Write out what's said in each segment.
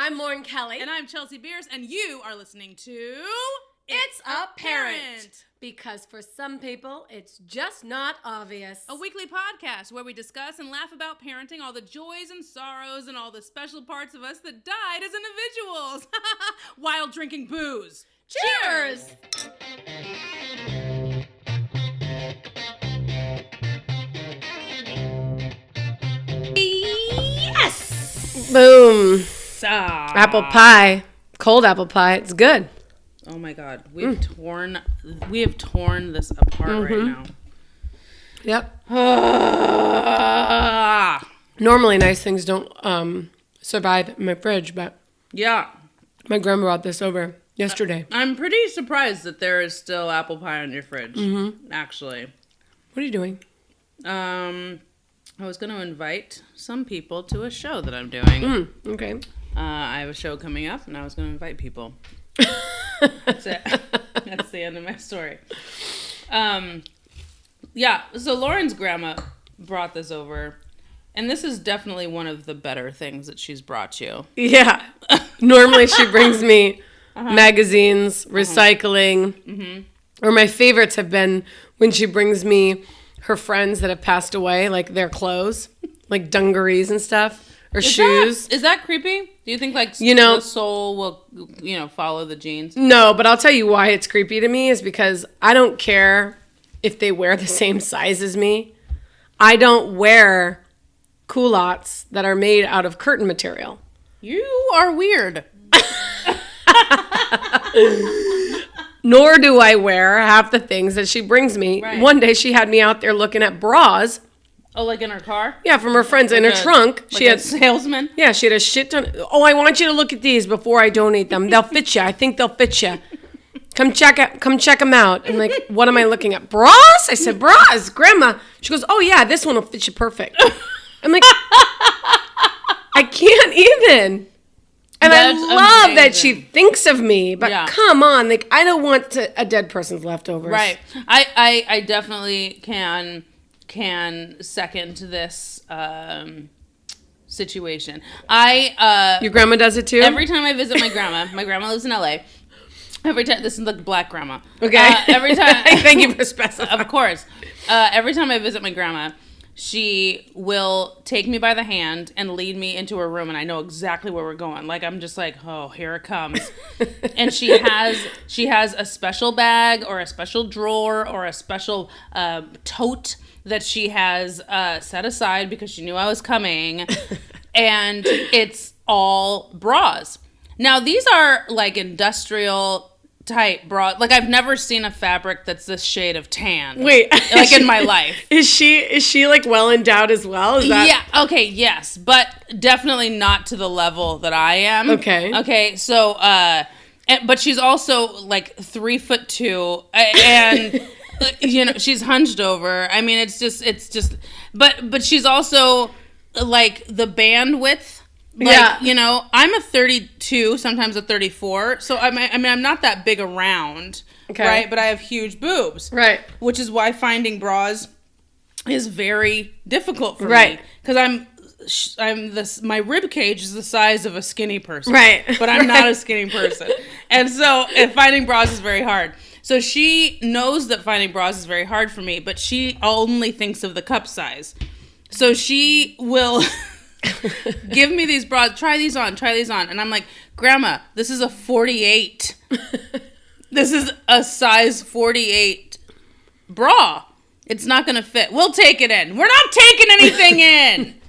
I'm Lauren Kelly. And I'm Chelsea Beers, and you are listening to... It's ApPARENT. Because for some people, it's just not obvious. A weekly podcast where we discuss and laugh about parenting, all the joys and sorrows, and all the special parts of us that died as individuals. While drinking booze. Cheers! Yes! Boom. Apple pie. Cold apple pie. It's good. Oh my God, we have torn this apart right now. Yep. Normally, nice things don't survive in my fridge, but yeah, my grandma brought this over yesterday. I'm pretty surprised that there is still apple pie in your fridge. Actually, What are you doing? I was going to invite some people to a show that I'm doing. Okay. I have a show coming up, and I was going to invite people. That's it. That's the end of my story. Yeah, so Lauren's grandma brought this over, and this is definitely one of the better things that she's brought you. Yeah. Normally she brings me magazines, recycling, or my favorites have been when she brings me her friends that have passed away, like their clothes, like dungarees and stuff. Or shoes. Is that creepy? Do you think, like, the soul will, follow the genes? No, but I'll tell you why it's creepy to me is because I don't care if they wear the same size as me. I don't wear culottes that are made out of curtain material. You are weird. Nor do I wear half the things that she brings me. Right. One day she had me out there looking at bras. Oh, like in her car? Yeah, from her friends in her trunk. She had a salesman? Yeah, she had a shit ton. Oh, I want you to look at these before I donate them. They'll fit you. I think they'll fit you. Come check them out. I'm like, what am I looking at? Bras? I said, bras, Grandma. She goes, oh yeah, this one will fit you perfect. I'm like, I can't even. And That's I love amazing. that she thinks of me, but come on, like I don't want a dead person's leftovers. Right. I definitely can second this situation. Your grandma does it too? Every time I visit my grandma lives in LA. Every time, this is the black grandma. Okay. Every time. Thank you for specifying. Of course. Every time I visit my grandma, she will take me by the hand and lead me into her room, and I know exactly where we're going. Like, I'm just like, oh, here it comes. And she has a special bag or a special drawer or a special tote that she has set aside because she knew I was coming, and it's all bras. Now, these are like industrial type bra. Like, I've never seen a fabric that's this shade of tan. Wait, like in my life. Is she like well endowed as well? Yeah. Okay. Yes, but definitely not to the level that I am. Okay. So, but she's also like 3'2", and she's hunched over. I mean, it's just. But she's also like the bandwidth. Like, I'm a 32, sometimes a 34. So, I mean, I'm not that big around, right? But I have huge boobs. Right. Which is why finding bras is very difficult for me. Because my rib cage is the size of a skinny person. Right. But I'm not a skinny person. And so, finding bras is very hard. So, she knows that finding bras is very hard for me, but she only thinks of the cup size. So, she will... give me these bras, try these on, and I'm like, Grandma, this is a 48. This is a size 48 bra. It's not gonna fit. We'll take it in. We're not taking anything in.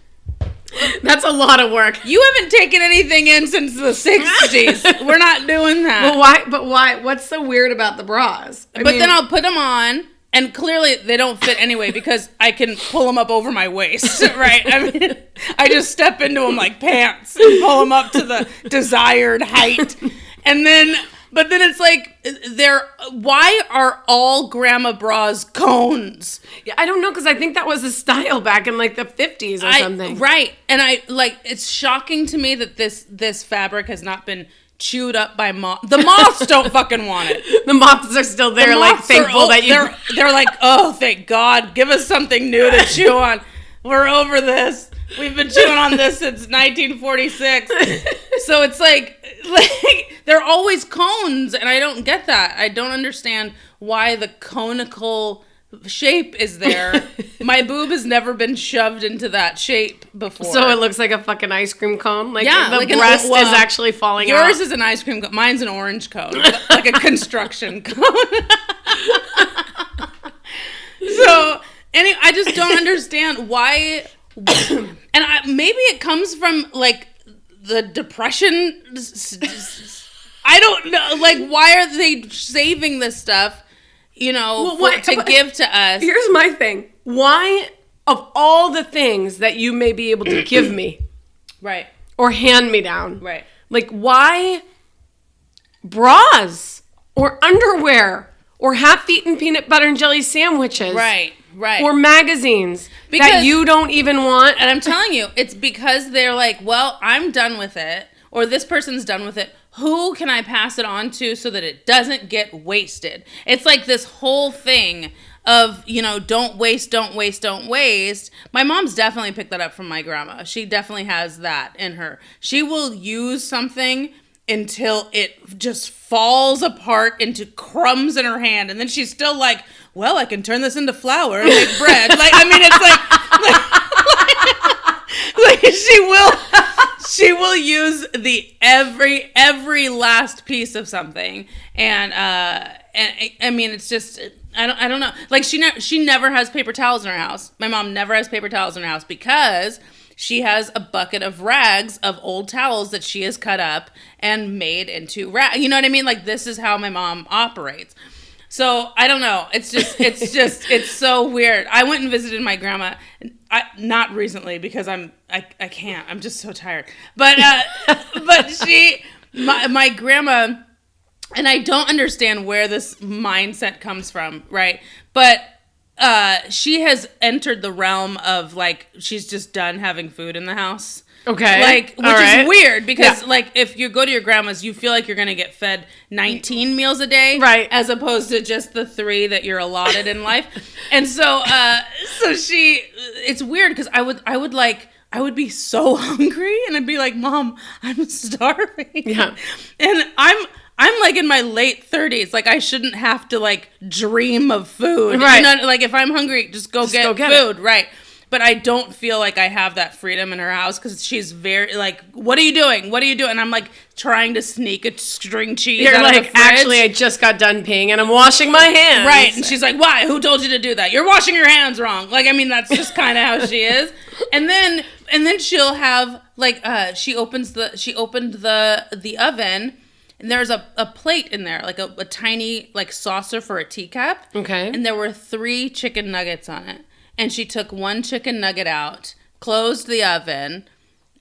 That's a lot of work. You haven't taken anything in since the 60s. We're not doing that. But why? What's so weird about the bras? Then I'll put them on. And clearly they don't fit anyway because I can pull them up over my waist, right? I mean, I just step into them like pants and pull them up to the desired height. But then it's like, why are all grandma bras cones? Yeah, I don't know, because I think that was a style back in like the 50s or something. Right. And it's shocking to me that this fabric has not been chewed up by moths. The moths don't fucking want it. The moths are still there, like, thankful that you... They're like, oh, thank God. Give us something new to chew on. We're over this. We've been chewing on this since 1946. So it's like they're always cones, and I don't get that. I don't understand why the conical shape is there. My boob has never been shoved into that shape before. So it looks like a fucking ice cream cone? Like yeah, the like breast is actually falling out? Yours is an ice cream cone. Mine's an orange cone. Like a construction cone. So, anyway, I just don't understand why... And maybe it comes from, like, the depression. I don't know. Like, why are they saving this stuff, you know, to give to us? Here's my thing. Why, of all the things that you may be able to give me, right, or hand me down, right, like, why bras or underwear or half-eaten peanut butter and jelly sandwiches, right, or magazines that you don't even want? And I'm telling you, it's because they're like, well, I'm done with it, or this person's done with it. Who can I pass it on to so that it doesn't get wasted? It's like this whole thing of, you know, don't waste, don't waste, don't waste. My mom's definitely picked that up from my grandma. She definitely has that in her. She will use something until it just falls apart into crumbs in her hand. And then she's still like, well, I can turn this into flour and make bread. Like, I mean, it's like she will use the every last piece of something. And I mean, it's just, I don't know. Like, she never has paper towels in her house. My mom never has paper towels in her house because she has a bucket of rags of old towels that she has cut up and made into rags. You know what I mean? Like, this is how my mom operates. So I don't know. It's it's so weird. I went and visited my grandma, not recently because I can't. I'm just so tired. But my grandma, and I don't understand where this mindset comes from, right? But she has entered the realm of, like, she's just done having food in the house. Okay. Like, which is weird because, like, if you go to your grandma's, you feel like you're going to get fed 19 meals a day. Right. As opposed to just the 3 that you're allotted in life. And so, it's weird because I would be so hungry and I'd be like, Mom, I'm starving. Yeah. And I'm like in my late 30s. Like, I shouldn't have to, like, dream of food. Right. You know, like, if I'm hungry, just go get food. It. Right. But I don't feel like I have that freedom in her house because she's very, like, what are you doing? What are you doing? And I'm, like, trying to sneak a string cheese out of the fridge. Actually, I just got done peeing and I'm washing my hands. Right. And she's like, why? Who told you to do that? You're washing your hands wrong. Like, I mean, that's just kind of how she is. And then she'll have, like, she opened the oven. And there's a plate in there, like a tiny, like, saucer for a teacup. Okay. And there were 3 chicken nuggets on it. And she took 1 chicken nugget out, closed the oven,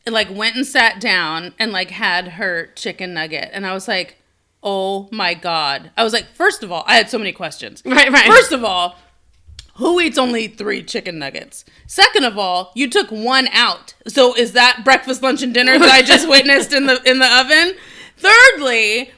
and, like, went and sat down and, like, had her chicken nugget. And I was like, oh my God. I was like, first of all, I had so many questions. Right. First of all, who eats only 3 chicken nuggets? Second of all, you took 1 out. So is that breakfast, lunch, and dinner that I just witnessed in the oven? Thirdly,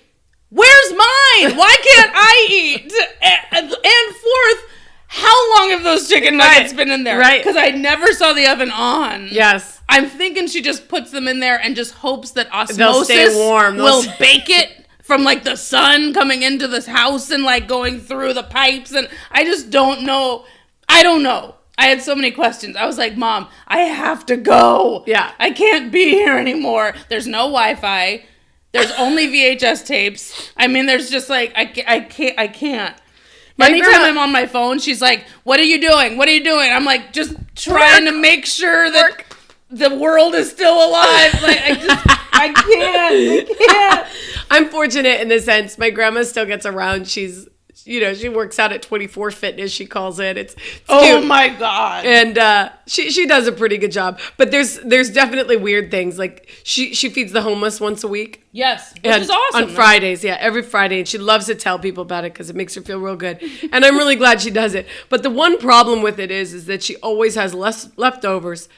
where's mine? Why can't I eat? And fourth, how long have those chicken nuggets been in there? Right. Because I never saw the oven on. Yes. I'm thinking she just puts them in there and just hopes that osmosis They'll stay warm. will bake it from, like, the sun coming into this house and, like, going through the pipes. And I just don't know. I don't know. I had so many questions. I was like, Mom, I have to go. Yeah. I can't be here anymore. There's no Wi-Fi. There's only VHS tapes. I mean, there's just, like, I can't. Anytime I'm on my phone, she's like, what are you doing? What are you doing? I'm like, just trying to make sure that the world is still alive. Like, I can't. I'm fortunate in the sense my grandma still gets around. She's, you know, she works out at 24 Fitness, she calls it. It's oh cute. My God. And she does a pretty good job. But there's definitely weird things. Like, she feeds the homeless once a week. Yes, which is awesome. On Fridays, every Friday. And she loves to tell people about it because it makes her feel real good. And I'm really glad she does it. But the one problem with it is that she always has leftovers.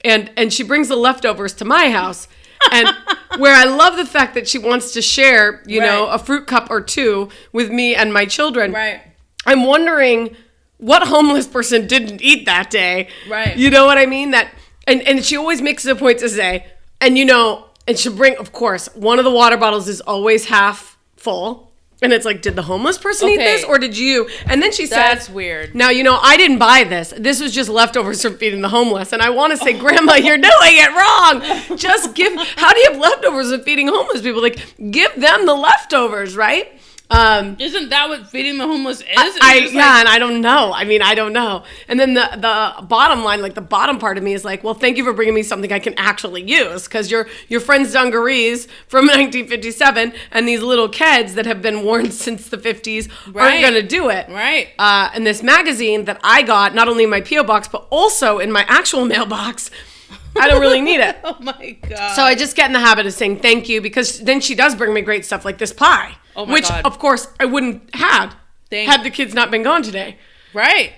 And she brings the leftovers to my house. And where I love the fact that she wants to share, you know, a fruit cup or 2 with me and my children. Right. I'm wondering what homeless person didn't eat that day. Right. You know what I mean? And she always makes it a point to say, and, you know, and she'll bring, of course, one of the water bottles is always half full. And it's like, did the homeless person eat this or did you? And then she said, that's weird. Now, I didn't buy this. This was just leftovers from feeding the homeless. And I want to say, Grandma, you're doing it wrong. Just how do you have leftovers of feeding homeless people? Like, give them the leftovers, right? Isn't that what feeding the homeless is? And I don't know. I don't know. And then the bottom line, like the bottom part of me is like, well, thank you for bringing me something I can actually use, because your friend's dungarees from 1957 and these little kids that have been worn since the 50s aren't going to do it. Right. And this magazine that I got, not only in my P.O. box, but also in my actual mailbox, I don't really need it. Oh my God. So I just get in the habit of saying thank you, because then she does bring me great stuff like this pie. Oh my which, God. of course, I wouldn't had the kids not been gone today. Right.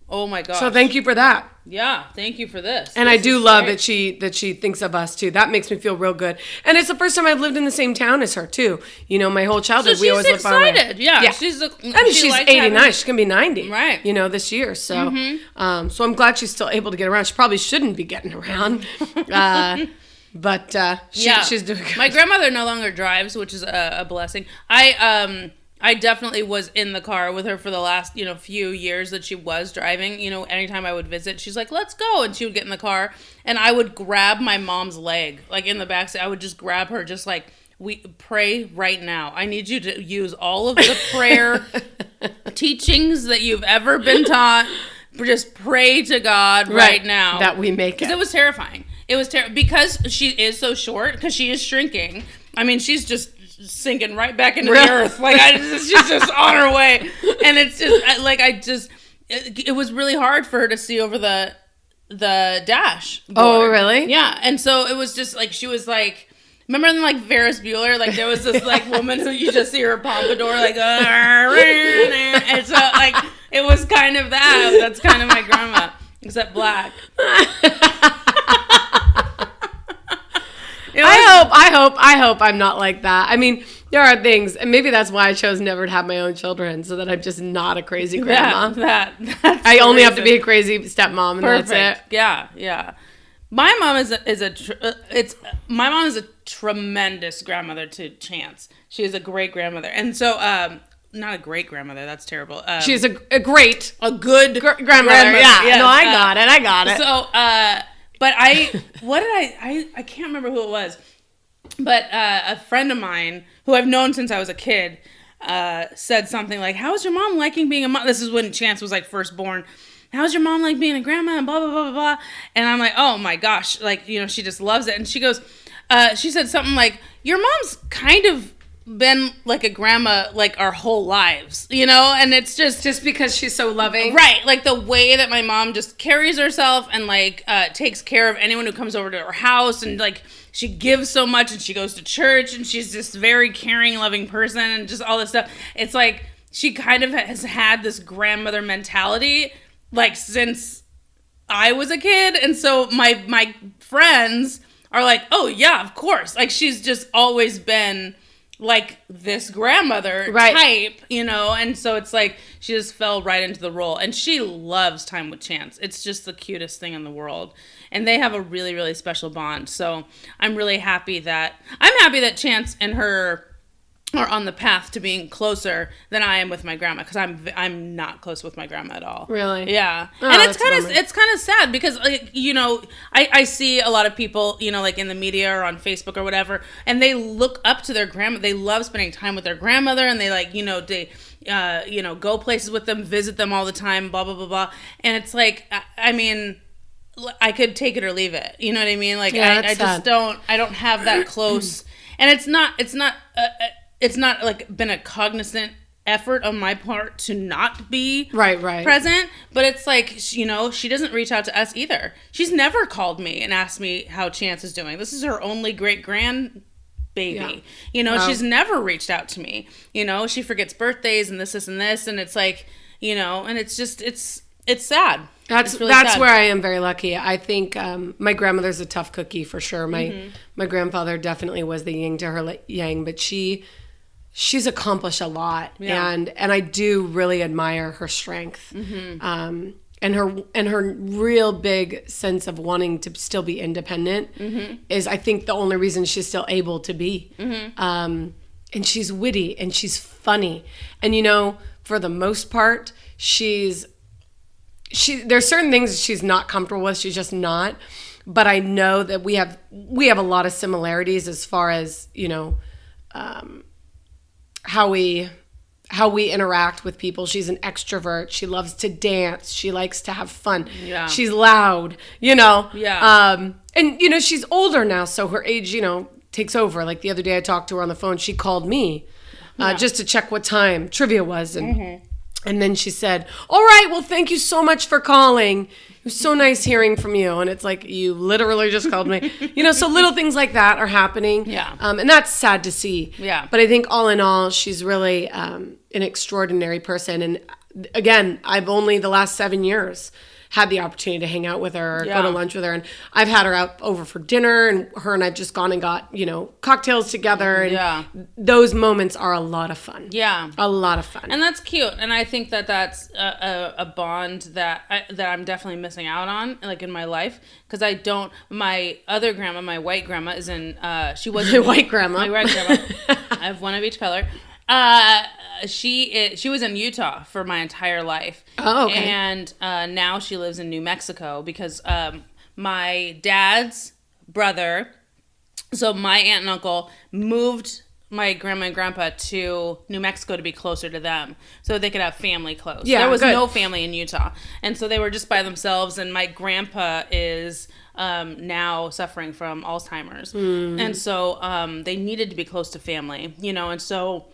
Oh my God. So thank you for that. Yeah, thank you for this. And I do love that she thinks of us too. That makes me feel real good. And it's the first time I've lived in the same town as her too. My whole childhood we always lived far away. Yeah. She's 89. She's gonna be 90. Right. This year. So so I'm glad she's still able to get around. She probably shouldn't be getting around. But she's doing good. My grandmother no longer drives, which is a blessing. I definitely was in the car with her for the last, few years that she was driving. Anytime I would visit, she's like, let's go. And she would get in the car and I would grab my mom's leg, like in the backseat. I would just grab her, just like, we pray right now. I need you to use all of the prayer teachings that you've ever been taught. Just pray to God right now. That we make it. Because it was terrifying. It was terrible because she is so short, because she is shrinking. She's just sinking right back into the earth. Like, she's just on her way. And it's just, it was really hard for her to see over the dash board. Oh, really? Yeah. And so it was just like, she was like, remember in like Ferris Bueller, like there was this like woman who you just see her pompadour like, and so like, it was kind of that. That's kind of my grandma, except black. I hope I'm not like that. There are things, and maybe that's why I chose never to have my own children, so that I'm just not a crazy grandma. I only have to be a crazy stepmom, and Perfect. that's it. Yeah. My mom is a tremendous grandmother to Chance. She is a great grandmother, and so not a great grandmother. That's terrible. She's a good grandmother. Yeah. No, I got it. So, but I can't remember who it was, but a friend of mine who I've known since I was a kid said something like, "How is your mom liking being a mom?" This is when Chance was like first born. How's your mom like being a grandma and blah, blah, blah, blah, blah. And I'm like, oh my gosh. Like, she just loves it. And she goes, she said something like, your mom's kind of been like a grandma like our whole lives, and it's just because she's so loving. Right. Like the way that my mom just carries herself and like takes care of anyone who comes over to her house, and like she gives so much, and she goes to church, and she's just very caring, loving person, and just all this stuff. It's like she kind of has had this grandmother mentality like since I was a kid. And so my friends are like, oh yeah, of course. Like she's just always been like this grandmother type, and so it's like she just fell right into the role, and she loves time with Chance. It's just the cutest thing in the world, and they have a really, really special bond. So I'm happy that Chance and her are on the path to being closer than I am with my grandma, because I'm not close with my grandma at all. Really? Yeah. Oh, and it's kind of sad because like, I see a lot of people, like in the media or on Facebook or whatever, and they look up to their grandma. They love spending time with their grandmother, and they like, they go places with them, visit them all the time, blah blah blah blah. And it's like, I could take it or leave it. You know what I mean? Like I just don't have that close. And it's not like been a cognizant effort on my part to not be present, but it's like, she doesn't reach out to us either. She's never called me and asked me how Chance is doing. This is her only great grandbaby. Yeah. She's never reached out to me. She forgets birthdays and this and this, and it's like, and it's just it's sad. That's where I am very lucky. I think my grandmother's a tough cookie for sure. My grandfather definitely was the yin to her yang, but she's accomplished a lot, and I do really admire her strength. her real big sense of wanting to still be independent is, I think, the only reason she's still able to be. And she's witty and she's funny. And, you know, for the most part, there's certain things she's not comfortable with. She's just not. But I know that we have a lot of similarities as far as, you know, how we interact with people. She's an extrovert. She loves to dance. She likes to have fun. Yeah. She's loud, you know. Yeah. And, you know, she's older now, so her age, you know, takes over. Like the other day I talked to her on the phone. She called me just to check what time trivia was. And then she said, all right, well, thank you so much for calling. It was so nice hearing from you. And it's like, you literally just called me. You know, so little things like that are happening. Yeah. And that's sad to see. Yeah. But I think all in all, she's really an extraordinary person. And again, I've only the last 7 years had the opportunity to hang out with her or go to lunch with her. And I've had her out over for dinner, and her and I've just gone and got, you know, cocktails together. And those moments are a lot of fun. Yeah. A lot of fun. And that's cute. And I think that that's a bond that I'm definitely missing out on, like, in my life. Because I don't, my other grandma, my white grandma, is in, she was My white grandma. My white grandma. I have one of each color. She was in Utah for my entire life. Oh, okay. And now she lives in New Mexico because my dad's brother, so my aunt and uncle, moved my grandma and grandpa to New Mexico to be closer to them so they could have family close. Yeah, there was good. no family in Utah. And so they were just by themselves, and my grandpa is now suffering from Alzheimer's. And so they needed to be close to family, you know, and so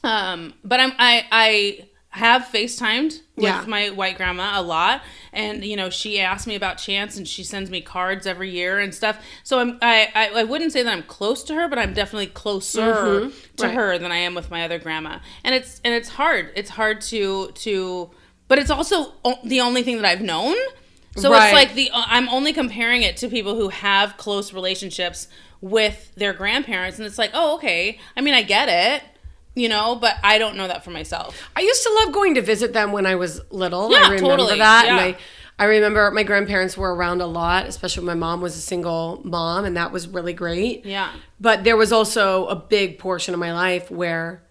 but I have FaceTimed with my white grandma a lot, and you know, she asked me about Chance, and she sends me cards every year and stuff. So I wouldn't say that I'm close to her, but I'm definitely closer to her than I am with my other grandma. And it's hard. It's hard to, but it's also the only thing that I've known. So it's like I'm only comparing it to people who have close relationships with their grandparents, and it's like, oh, okay. I mean, I get it. You know, but I don't know that for myself. I used to love going to visit them when I was little. Yeah, I remember totally. that. Yeah. And I remember my grandparents were around a lot, especially when my mom was a single mom, and that was really great. Yeah. But there was also a big portion of my life where,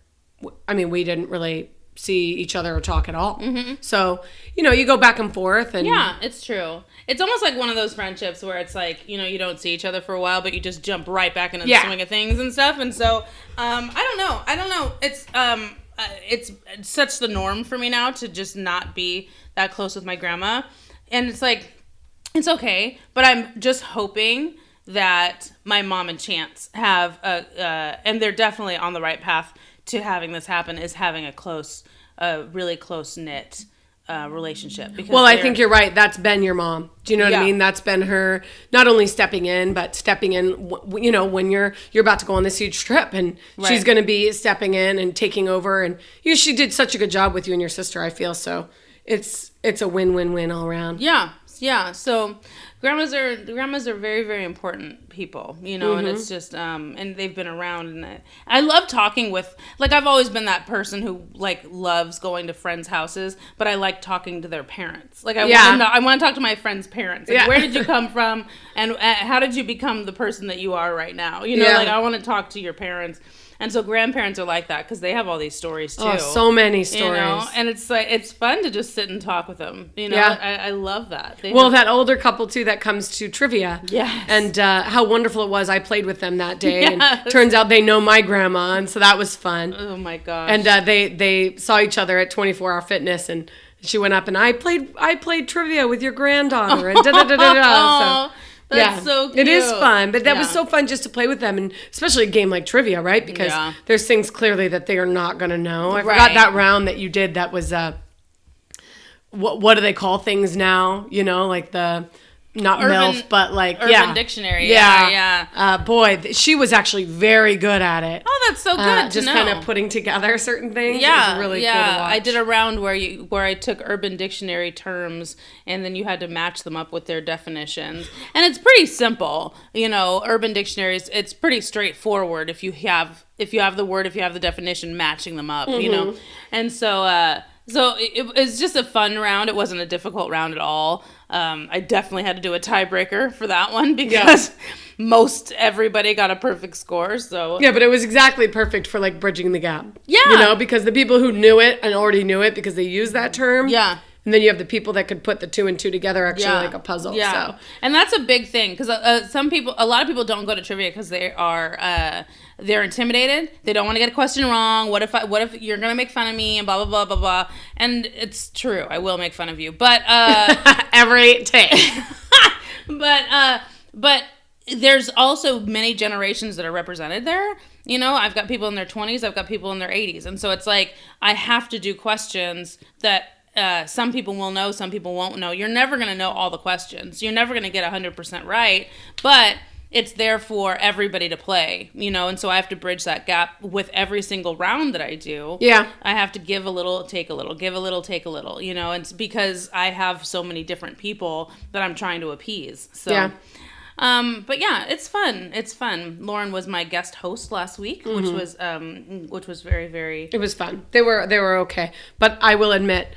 I mean, we didn't really see each other or talk at all. So, you know, you go back and forth. And yeah, it's true. It's almost like one of those friendships where it's like, you know, you don't see each other for a while, but you just jump right back into the swing of things and stuff. And so, I don't know. It's such the norm for me now to just not be that close with my grandma. And it's like, it's okay. But I'm just hoping that my mom and Chance have, and they're definitely on the right path to having this happen, is having a really close-knit relationship. Because well, I think you're right. That's been your mom. Do you know what I mean? That's been her not only stepping in, but stepping in, you know, when you're about to go on this huge trip, and she's going to be stepping in and taking over. And she did such a good job with you and your sister, I feel. So it's a win-win-win all around. Yeah. Yeah. So grandmas are very, very important people, you know, and it's just, and they've been around, and I love talking with, like, I've always been that person who, like, loves going to friends' houses, but I like talking to their parents. Like, I want to talk to my friends' parents. Like, where did you come from, and how did you become the person that you are right now? You know, like, I want to talk to your parents. And so grandparents are like that because they have all these stories too. Oh, so many stories. You know? And it's like, it's fun to just sit and talk with them. You know, I love that. That older couple too that comes to trivia. Yes. And how wonderful it was. I played with them that day, and turns out they know my grandma, and so that was fun. Oh my gosh. And they saw each other at 24 Hour Fitness, and she went up and I played trivia with your granddaughter, and da da da da da. So. That's so cute. It is fun, but that was so fun just to play with them, and especially a game like trivia, right? Because there's things clearly that they are not going to know. I forgot that round that you did that was, what do they call things now? You know, like the... Not MILF, but like, Urban Dictionary. Boy, she was actually very good at it. Oh, that's so good just to know. kind of putting together certain things. Yeah, it was really cool to watch. I did a round where I took Urban Dictionary terms, and then you had to match them up with their definitions. And it's pretty simple. You know, Urban Dictionaries, it's pretty straightforward if you have the word, if you have the definition, matching them up, you know. And so So it was just a fun round. It wasn't a difficult round at all. I definitely had to do a tiebreaker for that one because most everybody got a perfect score. So yeah, but it was exactly perfect for like bridging the gap. Yeah. You know, because the people who knew it and already knew it because they used that term. Yeah. And then you have the people that could put the 2 and 2 together actually like a puzzle. Yeah. So. And that's a big thing because a lot of people don't go to trivia because they are they're intimidated. They don't want to get a question wrong. What if you're gonna make fun of me and blah blah blah blah blah. And it's true, I will make fun of you, but every take. but there's also many generations that are represented there. You know, I've got people in their 20s, I've got people in their 80s, and so it's like I have to do questions that. Some people will know, some people won't know. You're never going to know all the questions. You're never going to get 100% right, but it's there for everybody to play, you know, and so I have to bridge that gap with every single round that I do. Yeah. I have to give a little, take a little, give a little, take a little, you know, and it's because I have so many different people that I'm trying to appease. So, yeah. But yeah, it's fun. It's fun. Lauren was my guest host last week, which was very, very. It was fun. They were okay, but I will admit,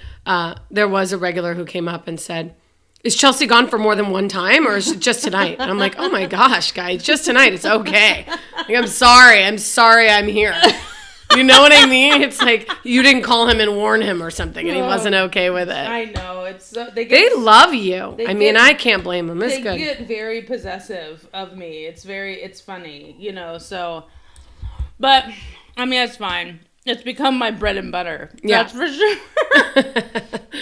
there was a regular who came up and said, "Is Chelsea gone for more than one time, or is it just tonight?" And I'm like, "Oh my gosh, guys, just tonight. It's okay. Like, I'm sorry. I'm here." You know what I mean? It's like you didn't call him and warn him or something, and he wasn't okay with it. I know. It's they love you. I mean, I can't blame them. It's good. They get very possessive of me. It's funny, you know. So, but I mean, it's fine. It's become my bread and butter. Yeah. That's for sure.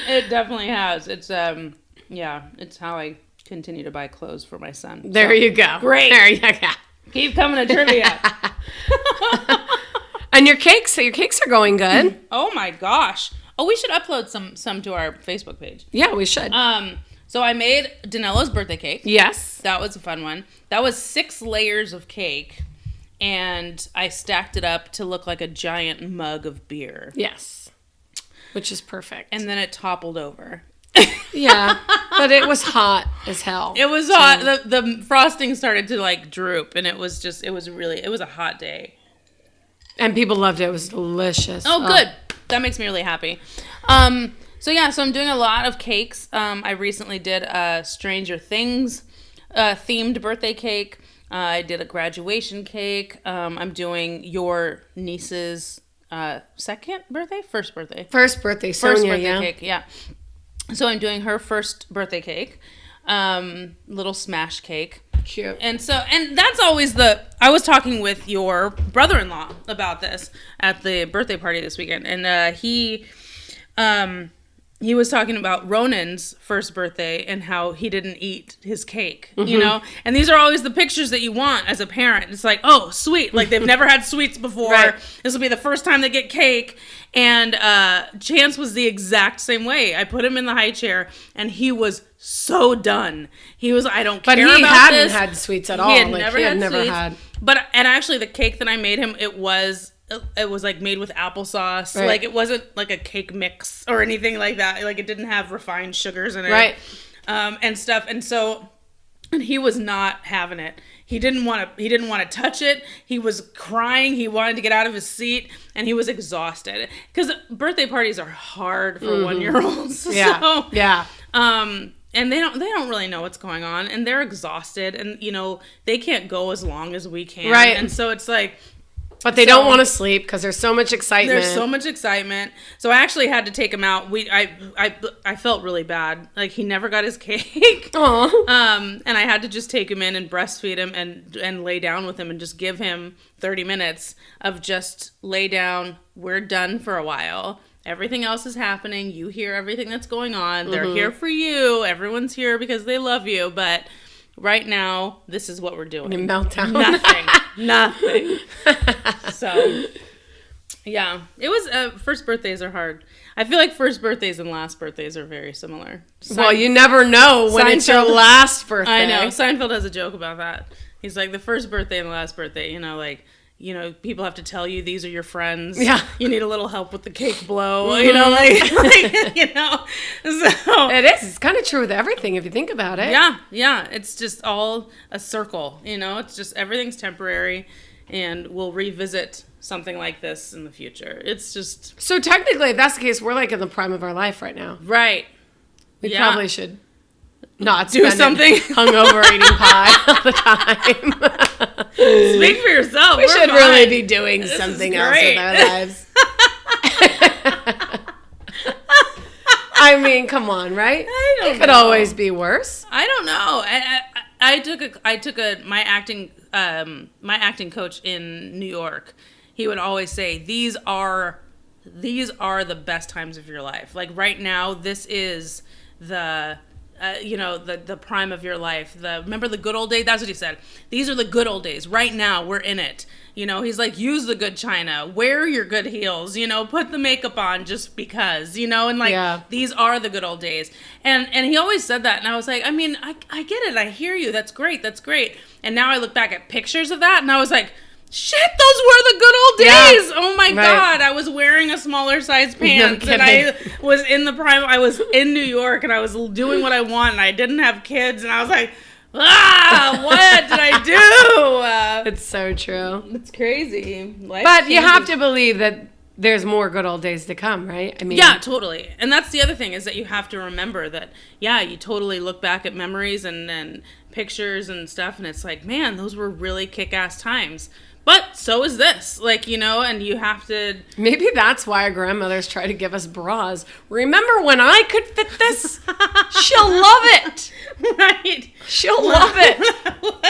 It definitely has. It's it's how I continue to buy clothes for my son. There you go. Great. There you go. Keep coming to trivia. And your cakes are going good. Oh my gosh. Oh, we should upload some to our Facebook page. Yeah, we should. So I made Danella's birthday cake. Yes. That was a fun one. That was 6 layers of cake, and I stacked it up to look like a giant mug of beer. Yes. Which is perfect. And then it toppled over. Yeah, but it was hot as hell. It was hot. The frosting started to like droop, and it was a hot day. And people loved it. It was delicious. Oh, good. That makes me really happy. So I'm doing a lot of cakes. I recently did a Stranger Things themed birthday cake. I did a graduation cake. I'm doing your niece's first birthday, Sonia, cake. Yeah. So I'm doing her first birthday cake, little smash cake. Cute. And that's always I was talking with your brother-in-law about this at the birthday party this weekend, and he was talking about Ronan's first birthday and how he didn't eat his cake, you know? And these are always the pictures that you want as a parent. It's like, oh, sweet. Like they've never had sweets before. Right. This will be the first time they get cake. And Chance was the exact same way. I put him in the high chair and he was so done. He was, I don't care about this. But he hadn't had sweets at all. He had never had sweets. And actually the cake that I made him, it was like made with applesauce. Right. Like it wasn't like a cake mix or anything like that. Like it didn't have refined sugars in it. Right. And stuff. And so he was not having it. He didn't want to touch it. He was crying. He wanted to get out of his seat, and he was exhausted because birthday parties are hard for 1-year-olds. Yeah. So, yeah. And they don't really know what's going on, and they're exhausted, and you know they can't go as long as we can. Right. And so it's like. But they don't want to sleep because there's so much excitement. There's so much excitement. So I actually had to take him out. I felt really bad. Like he never got his cake. Aww. And I had to just take him in and breastfeed him and lay down with him and just give him 30 minutes of just lay down. We're done for a while. Everything else is happening. You hear everything that's going on. They're here for you. Everyone's here because they love you. But right now, this is what we're doing. Meltdown. Nothing. So, yeah. It was, first birthdays are hard. I feel like first birthdays and last birthdays are very similar. Well, you never know when it's your last birthday. I know. Seinfeld has a joke about that. He's like, the first birthday and the last birthday, people have to tell you these are your friends. Yeah. You need a little help with the cake blow, So. It is. It's kind of true with everything if you think about it. Yeah. It's just all a circle, It's just everything's temporary. and we'll revisit something like this in the future. It's just So technically, if that's the case, we're like in the prime of our life right now. right. We probably should not do spend something it hungover eating pie all the time. Speak for yourself. We should really be doing something else great. with our lives. I mean, come on, right? It could always be worse. I don't know. I took my acting coach in New York. He would always say these are the best times of your life. Like right now, this is the the prime of your life. Remember the good old days? That's what he said. These are the good old days. Right now, we're in it. He's like, use the good china, wear your good heels, put the makeup on just because, and like, these are the good old days. And he always said that. And I was like, I mean, I get it. I hear you. That's great. That's great. And now I look back at pictures of that and I was like, shit, those were the good old days. Yeah, oh my God. I was wearing a smaller size pants and I was in the prime. I was in New York and I was doing what I want and I didn't have kids and I was like, what did I do? It's so true. It's crazy. But you have to believe that there's more good old days to come, right? I mean, yeah, totally. And that's the other thing is that you have to remember that, you totally look back at memories and pictures and stuff and it's like, man, those were really kick-ass times. But so is this, and you have to... Maybe that's why our grandmothers try to give us bras. Remember when I could fit this? She'll love it. Right. She'll love it.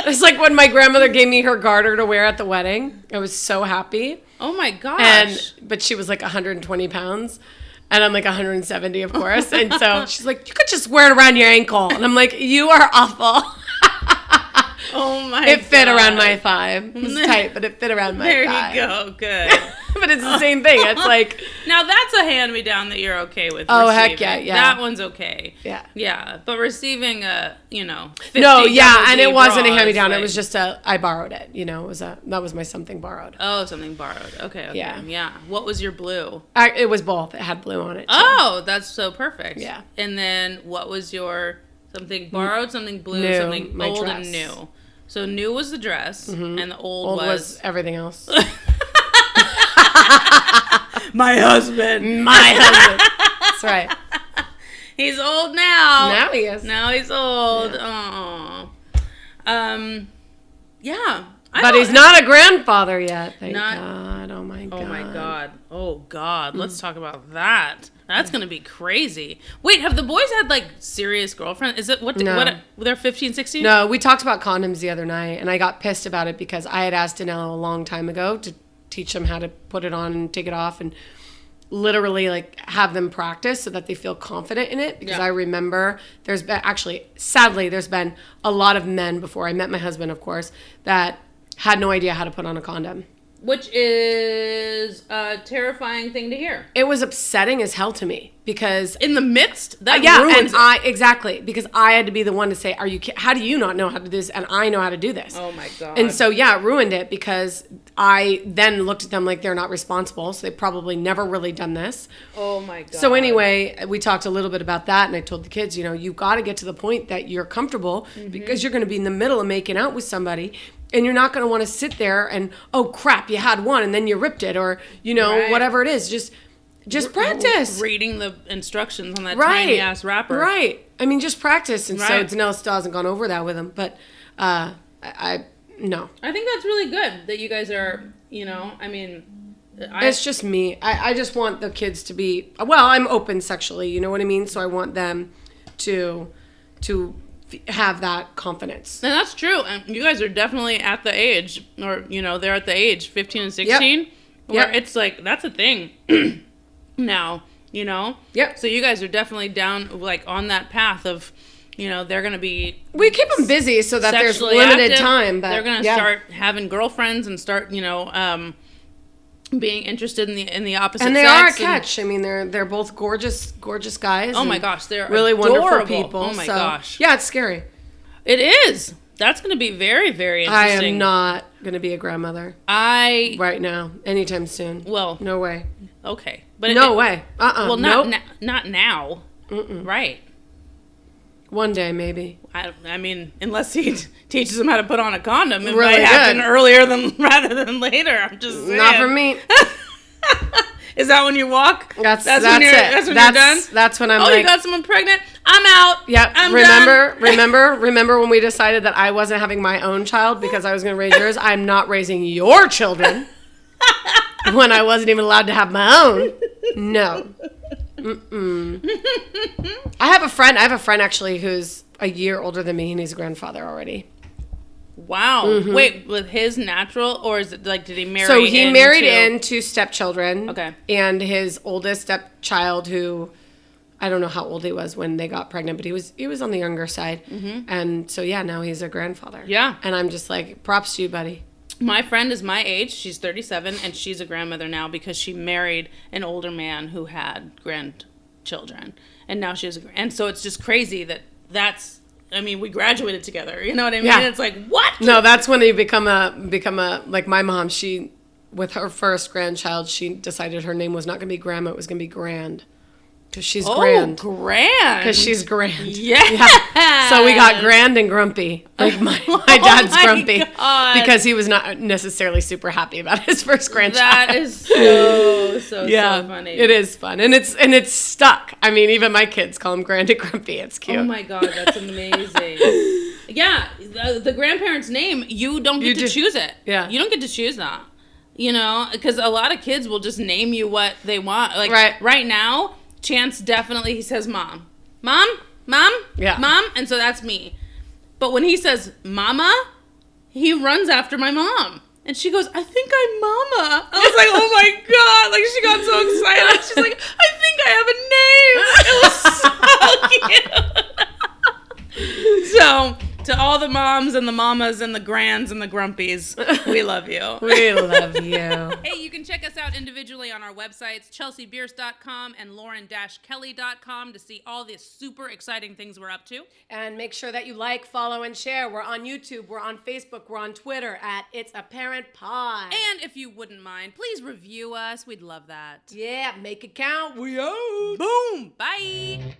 It's like when my grandmother gave me her garter to wear at the wedding. I was so happy. Oh my gosh. But she was like 120 pounds. And I'm like 170, of course. And so she's like, you could just wear it around your ankle. And I'm like, you are awful. Oh my God. It fit around my thigh. It was tight, but it fit around my thigh. There you go. Good. But it's the same thing. It's like... Now that's a hand-me-down that you're okay with Oh, receiving. heck yeah. That one's okay. Yeah. Yeah. But receiving a, 50 No, yeah, and it wasn't a bra hand-me-down. like, It was just I borrowed it. That was my something borrowed. Oh, something borrowed. Okay. Yeah. What was your blue? It was both. It had blue on it, too. Oh, that's so perfect. Yeah. And then what was your something borrowed, something blue, new, something my old dress. and new? So new was the dress, and the old was everything else. My husband. That's right. He's old now. Now he is. Now he's old. Yeah. Oh. Yeah. But he's not a grandfather yet. Thank God. Oh my God. Oh my God. Oh God. Let's talk about that. That's going to be crazy. Wait, have the boys had like serious girlfriends? Is it what they're 15, 16? No, we talked about condoms the other night and I got pissed about it because I had asked Danilo a long time ago to teach them how to put it on and take it off and literally like have them practice so that they feel confident in it because I remember sadly there's been a lot of men before I met my husband, of course, that had no idea how to put on a condom. Which is a terrifying thing to hear. It was upsetting as hell to me because in the midst that ruins it. Because I had to be the one to say, how do you not know how to do this and I know how to do this? Oh my God. And so it ruined it because I then looked at them like they're not responsible, so they probably never really done this. Oh my God. So anyway, we talked a little bit about that and I told the kids, you got to get to the point that you're comfortable because you're going to be in the middle of making out with somebody. And you're not going to want to sit there and, oh, crap, you had one and then you ripped it or, whatever it is. Just practice. Reading the instructions on that tiny-ass wrapper. Right. I mean, just practice. And so Danelle still hasn't gone over that with him. But no. I think that's really good that you guys are, it's just me. I just want the kids to be, I'm open sexually, you know what I mean? So I want them to have that confidence. And that's true. And you guys are definitely at the age, or, they're at the age, 15 and 16, where it's like, that's a thing now, Yep. So you guys are definitely down, like, on that path of, they're going to be... We keep them busy so that there's limited time. But they're going to start having girlfriends and start, being interested in the opposite sex. And they are a catch. I mean, they're both gorgeous guys. Oh my gosh, they're really adorable. wonderful people. Oh my gosh. Yeah, it's scary. It is. That's going to be very, very interesting. I am not going to be a grandmother. Right now, anytime soon. Well, no way. Okay, but no way. Well, not now. Mm-mm. Right. One day, maybe. I mean, unless he teaches them how to put on a condom, it Really might happen good. earlier rather than later. I'm just saying. Not for me. Is that when you walk? That's when it. you're done? That's when I'm Oh, like, you got someone pregnant? I'm out. yep. I'm Remember when we decided that I wasn't having my own child because I was going to raise yours? I'm not raising your children when I wasn't even allowed to have my own. No. I have a friend actually who's a year older than me, and he's a grandfather already. Wow. Wait, with his natural, or is it like, did he marry? So he married into stepchildren. Okay. And his oldest stepchild, who I don't know how old he was when they got pregnant, but he was on the younger side. And so yeah, now he's a grandfather. Yeah. And I'm just like, props to you, buddy. My friend is my age. She's 37, and she's a grandmother now because she married an older man who had grandchildren, and now she has and so it's just crazy that's. I mean, we graduated together. You know what I mean? Yeah. It's like, what? No, that's when you become a like my mom. She, with her first grandchild, she decided her name was not going to be Grandma. It was going to be Grand. Because she's grand. Grand. Because she's grand. Yeah. So we got Grand and Grumpy. Like my dad's my Grumpy. God. Because he was not necessarily super happy about his first grandchild. That is so funny. It is fun. And it's stuck. I mean, even my kids call him Grand and Grumpy. It's cute. Oh my God, that's amazing. Yeah, the grandparent's name, you don't get to choose it. Yeah. You don't get to choose that. You know, because a lot of kids will just name you what they want. Like right now, Chance definitely, he says mom. Mom? Yeah. Mom? And so that's me. But when he says mama, he runs after my mom. And she goes, I think I'm mama. I was like, oh my God. Like, she got so excited. She's like, I think I have a name. It was so cute. So, to all the moms and the mamas and the grands and the grumpies, we love you. We love you. Hey, you can check us out individually on our websites, chelseabierce.com and lauren-kelly.com, to see all the super exciting things we're up to. And make sure that you like, follow, and share. We're on YouTube. We're on Facebook. We're on Twitter at It's Apparent Pod. And if you wouldn't mind, please review us. We'd love that. Yeah, make it count. We out. Boom. Bye.